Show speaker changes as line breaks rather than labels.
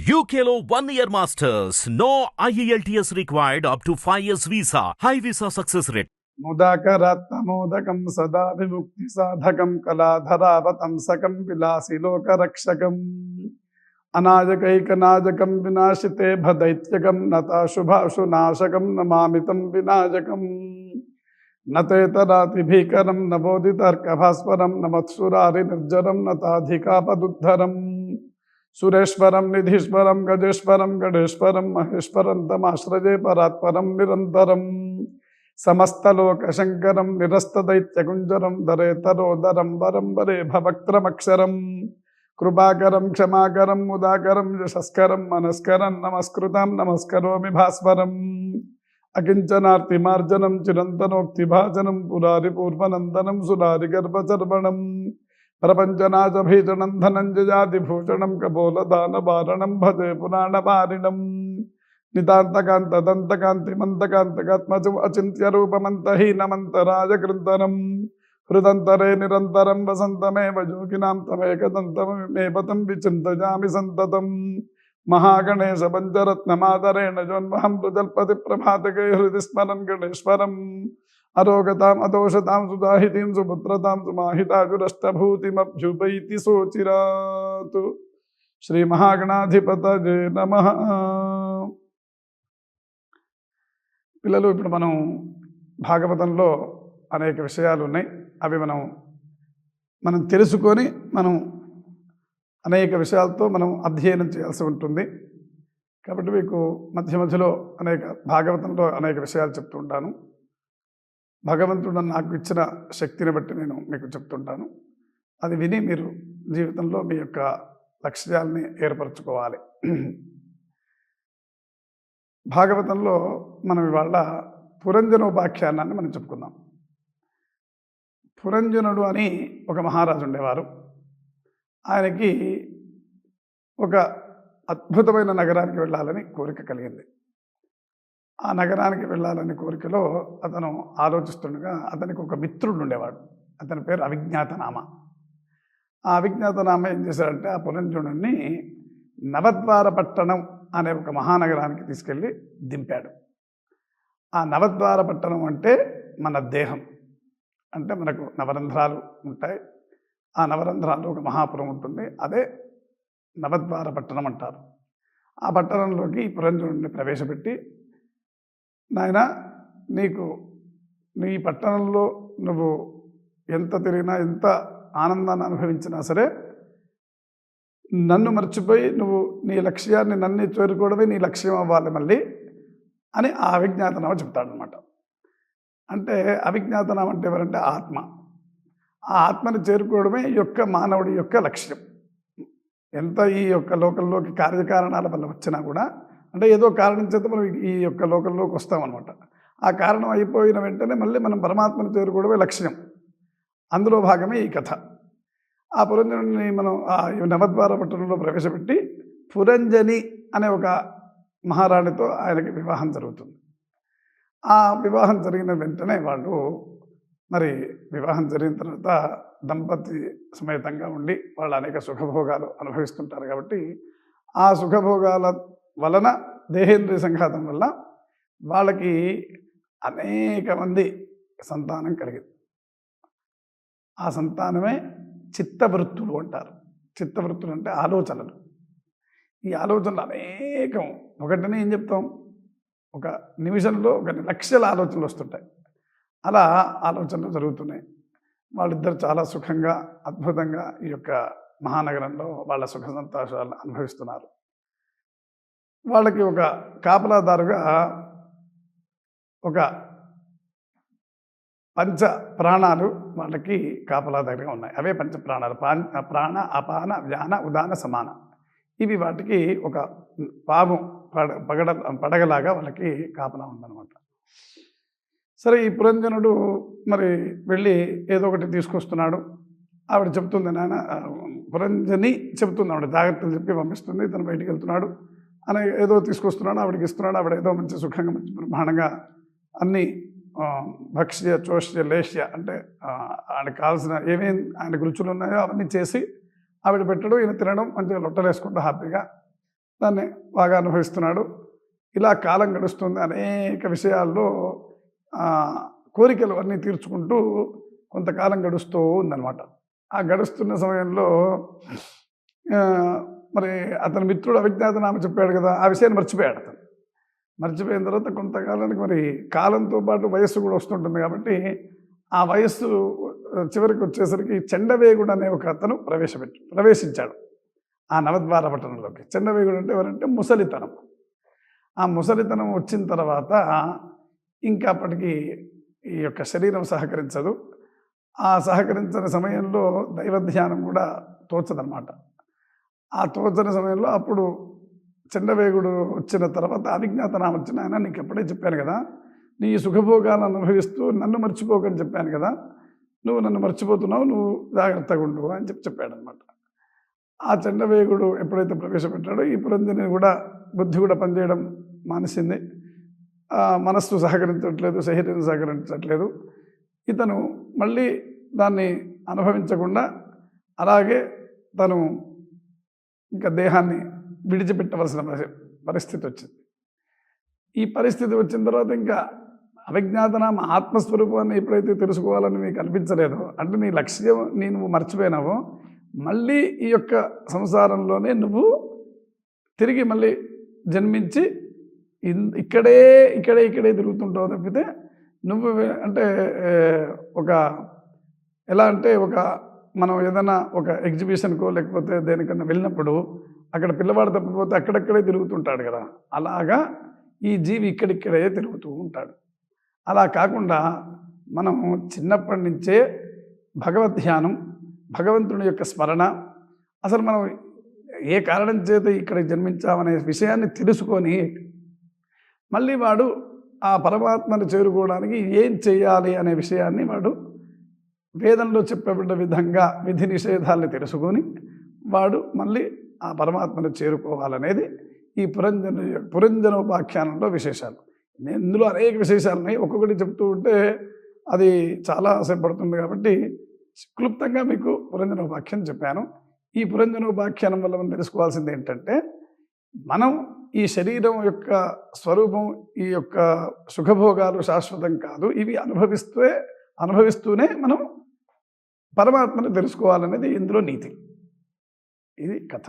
UKLO 1 year masters. No IELTS required up to 5 years visa. High visa success rate.
ముదాకరాత్మమోదకం సదా విముక్తి సాధకం కళాధరావతంసకం విలాసి లోకరక్షకం అనాజకైకనాజకం వినాశితే భదైత్యకం నతాశుభాశునాశకం నమామితం వినాయకం నతేతరాతి భీకరం నవోదితర్కభాస్వరం నమత్సురారి నిర్జరం నతాధికాపదుద్ధరం సురేశ్వరం నిధీశ్వరం గజేశ్వరం గణేశ్వరం మహేశ్వరం తమాశ్రజే పరాత్పరం నిరంతరం సమస్తలోకశంకరం నిరస్తదైత్యకుంజరం దరేతరోదరం వరం వరే భవక్త్రమక్షరం కృపాకరం క్షమాకరం ముదాకరం యశస్కరం మనస్కరం నమస్కృతం నమస్కరోమి భాస్వరం అకించనార్తిమార్జనం చిరంతనోక్తిభాజనం పురారి పూర్వనందనం సురారి గర్భచర్వణం ప్రపంచనాశభీషణం ధనంజయాదిభూషణం కపోలదానవారణం భజే పురాణపారిణం నితాంతకాంతదంతకాంతిమంతకాంతకాత్మజం అచింత్య రూపమంతహీనమంతరాజకృంతనం హృదంతరే నిరంతరం వసంతమేవ యోగినాం తమేకదంతమేపతం విచింతయామి సంతతం మహాగణేశ పంచరత్నమాదరేణ జోన్మహం ప్రజల్పతి ప్రభాతకే హృది స్మరన్ గణేశ్వరం అరోగతాం అదోషతాం సుదాహితీం సుపుత్రతాం సుమాహితాజురష్టభూతిమభ్యుపైతి సోచిరాతు. శ్రీ మహాగణాధిపతయే నమః. పిల్లలు, ఇప్పుడు మనం భాగవతంలో అనేక విషయాలు ఉన్నాయి. అవి మనం తెలుసుకొని మనం అనేక విషయాలతో మనం అధ్యయనం చేయాల్సి ఉంటుంది. కాబట్టి మీకు మధ్య మధ్యలో భాగవతంలో అనేక విషయాలు చెప్తూ ఉంటాను. భగవంతుడు నాకు ఇచ్చిన శక్తిని బట్టి నేను మీకు చెప్తుంటాను. అది విని మీరు జీవితంలో మీ యొక్క లక్ష్యాలని ఏర్పరచుకోవాలి. భాగవతంలో మనం ఇవాళ పురంజనోపాఖ్యానాన్ని మనం చెప్పుకుందాం. పురంజనుడు అని ఒక మహారాజు ఉండేవారు. ఆయనకి ఒక అద్భుతమైన నగరానికి వెళ్ళాలని కోరిక కలిగింది. ఆ నగరానికి వెళ్ళాలని కోరికలో అతను ఆలోచిస్తుండగా అతనికి ఒక మిత్రుడు ఉండేవాడు. అతని పేరు అవిజ్ఞాతనామ. ఆ అవిజ్ఞాతనామ ఏం చేశాడంటే ఆ పురంజనుడిని నవద్వార పట్టణం అనే ఒక మహానగరానికి తీసుకెళ్ళి దింపాడు. ఆ నవద్వార పట్టణం అంటే మన దేహం, అంటే మనకు నవరంధ్రాలు ఉంటాయి. ఆ నవరంధ్రాల్లో ఒక మహాపురం ఉంటుంది. అదే నవద్వార పట్టణం అంటారు. ఆ పట్టణంలోకి ఈ పురంజనుడిని ప్రవేశపెట్టి, నాయన, నీ పట్టణంలో నువ్వు ఎంత తిరిగినా, ఎంత ఆనందాన్ని అనుభవించినా సరే, నన్ను మర్చిపోయి నువ్వు నీ లక్ష్యాన్ని నన్ను చేరుకోవడమే నీ లక్ష్యం అవ్వాలి మళ్ళీ అని ఆ అవిజ్ఞాతనామ చెప్తాడనమాట. అంటే అవిజ్ఞాతనామ అంటే ఎవరంటే ఆత్మ. ఆ ఆత్మని చేరుకోవడమే ఈ యొక్క మానవుడి యొక్క లక్ష్యం. ఎంత ఈ యొక్క లోకంలోకి కార్యకారణాల వల్ల వచ్చినా కూడా, అంటే ఏదో కారణం చేత మనం ఈ యొక్క లోకంలోకి వస్తామన్నమాట. ఆ కారణం అయిపోయిన వెంటనే మళ్ళీ మనం పరమాత్మను చేరుకోవడమే లక్ష్యం. అందులో భాగమే ఈ కథ. ఆ పురంజనుడిని మనం ఆ నవద్వార పట్టణంలో ప్రవేశపెట్టి పురంజని అనే ఒక మహారాణితో ఆయనకి వివాహం జరుగుతుంది. ఆ వివాహం జరిగిన వెంటనే వాళ్ళు వివాహం జరిగిన తర్వాత దంపతి సమేతంగా ఉండి వాళ్ళు అనేక సుఖభోగాలు అనుభవిస్తుంటారు. కాబట్టి ఆ సుఖభోగాల వలన, దేహేంద్రియ సంఘాతం వల్ల వాళ్ళకి అనేక మంది సంతానం కలిగింది. ఆ సంతానమే చిత్తవృత్తులు అంటారు. చిత్తవృత్తులు అంటే ఆలోచనలు. ఈ ఆలోచనలు అనేకం. ఒకటినే ఏం చెప్తాం, ఒక నిమిషంలో ఒక లక్షల ఆలోచనలు వస్తుంటాయి. అలా ఆలోచనలు జరుగుతున్నాయి. వాళ్ళిద్దరు చాలా సుఖంగా, అద్భుతంగా ఈ యొక్క మహానగరంలో వాళ్ళ సుఖ సంతోషాలను అనుభవిస్తున్నారు. వాళ్ళకి ఒక కాపలాదారుగా ఒక పంచ ప్రాణాలు వాళ్ళకి కాపలాదారుగా ఉన్నాయి. అవే పంచ ప్రాణాలు: ప్రాణ, అపాన, వ్యాన, ఉదాన, సమాన. ఇవి వాటికి ఒక పాము పడగలాగా వాళ్ళకి కాపలా ఉందన్నమాట. సరే, ఈ పురంజనుడు వెళ్ళి ఏదో ఒకటి తీసుకొస్తున్నాడు. ఆవిడ చెప్తుంది, నాన్న, పురంజని చెప్తుంది, ఆవిడ జాగ్రత్తలు చెప్పి పంపిస్తుంది. ఇతను బయటికి వెళ్తున్నాడు అని ఏదో తీసుకొస్తున్నాడు, ఆవిడకి ఇస్తున్నాడు. ఆవిడ ఏదో మంచి సుఖంగా, మంచి బ్రహ్మాండంగా అన్నీ భక్ష్య, చోష్య, లేష్య అంటే ఆయనకు కావాల్సిన ఏమేమి ఆయనకు రుచులు ఉన్నాయో అవన్నీ చేసి ఆవిడ పెట్టడం, ఈయన తినడం, మంచిగా లొట్టలేసుకుంటూ హ్యాపీగా దాన్ని బాగా అనుభవిస్తున్నాడు. ఇలా కాలం గడుస్తుంది. అనేక విషయాల్లో కోరికలు అన్నీ తీర్చుకుంటూ కొంతకాలం గడుస్తూ ఉందన్నమాట. ఆ గడుస్తున్న సమయంలో మరి అతని మిత్రుడు అవిజ్ఞాతనామ చెప్పాడు కదా, ఆ విషయాన్ని మర్చిపోయాడు అతను. మర్చిపోయిన తర్వాత కొంతకాలానికి మరి కాలంతో పాటు వయస్సు కూడా వస్తుంటుంది కాబట్టి ఆ వయస్సు చివరికి వచ్చేసరికి చెండవేగుడు అనే ఒక అతను ప్రవేశించాడు ఆ నవద్వార పట్టణంలోకి. చెండవేగుడు అంటే ఎవరంటే ముసలితనం. ఆ ముసలితనం వచ్చిన తర్వాత ఇంకా అప్పటికి ఈ యొక్క శరీరం సహకరించదు. ఆ సహకరించని సమయంలో దైవధ్యానం కూడా తోచదన్నమాట. ఆ తోచని సమయంలో అప్పుడు చెండవేగుడు వచ్చిన తర్వాత అవిజ్ఞాతనామ వచ్చిన ఆయన, నీకు ఎప్పుడే చెప్పాను కదా, నీ సుఖభోగాలను అనుభవిస్తూ నన్ను మర్చిపోకని చెప్పాను కదా, నువ్వు నన్ను మర్చిపోతున్నావు, నువ్వు జాగ్రత్తగా ఉండు అని చెప్పాడనమాట. ఆ చెండవేగుడు ఎప్పుడైతే ప్రవేశపెట్టాడో ఈ పురంజని కూడా బుద్ధి కూడా పనిచేయడం మానేసింది. మనస్సు సహకరించట్లేదు, శరీరం సహకరించట్లేదు. ఇతను మళ్ళీ దాన్ని అనుభవించకుండా అలాగే తను ఇంకా దేహాన్ని విడిచిపెట్టవలసిన పరిస్థితి వచ్చింది. ఈ పరిస్థితి వచ్చిన తర్వాత ఇంకా అవిజ్ఞాతనామ ఆత్మస్వరూపాన్ని ఎప్పుడైతే తెలుసుకోవాలని నీకు అనిపించలేదో, అంటే నీ లక్ష్యం నువ్వు మర్చిపోయినావో, మళ్ళీ ఈ యొక్క సంసారంలోనే నువ్వు తిరిగి మళ్ళీ జన్మించి ఇక్కడే తిరుగుతుంటావు తప్పితే నువ్వు అంటే ఒక ఎలా అంటే ఒక మనం ఏదైనా ఒక ఎగ్జిబిషన్కో లేకపోతే దేనికన్నా వెళ్ళినప్పుడు అక్కడ పిల్లవాడు తప్పిపోతే అక్కడక్కడే తిరుగుతుంటాడు కదా, అలాగా ఈ జీవి ఇక్కడిక్కడే తిరుగుతూ ఉంటాడు. అలా కాకుండా మనం చిన్నప్పటి నుంచే భగవద్ధ్యానం, భగవంతుని యొక్క స్మరణ, అసలు మనం ఏ కారణం చేత ఇక్కడ జన్మించామనే విషయాన్ని తెలుసుకొని మళ్ళీ వాడు ఆ పరమాత్మను చేరుకోవడానికి ఏం చేయాలి అనే విషయాన్ని వాడు వేదంలో చెప్పబడ్డ విధంగా విధి నిషేధాలను తెలుసుకొని వాడు మళ్ళీ ఆ పరమాత్మను చేరుకోవాలనేది ఈ పురంజనోపాఖ్యానంలో విశేషాలు. ఇందులో అనేక విశేషాలు ఉన్నాయి. ఒక్కొక్కటి చెప్తూ ఉంటే అది చాలా సేపు పడుతుంది కాబట్టి క్లుప్తంగా మీకు పురంజనోపాఖ్యానం చెప్పాను. ఈ పురంజనోపాఖ్యానం వల్ల మనం తెలుసుకోవాల్సింది ఏంటంటే, మనం ఈ శరీరం యొక్క స్వరూపం, ఈ యొక్క సుఖభోగాలు శాశ్వతం కాదు, ఇవి అనుభవిస్తూనే మనం పరమాత్మను తెలుసుకోవాలనేది ఇందులో నీతి. ఇది కథ.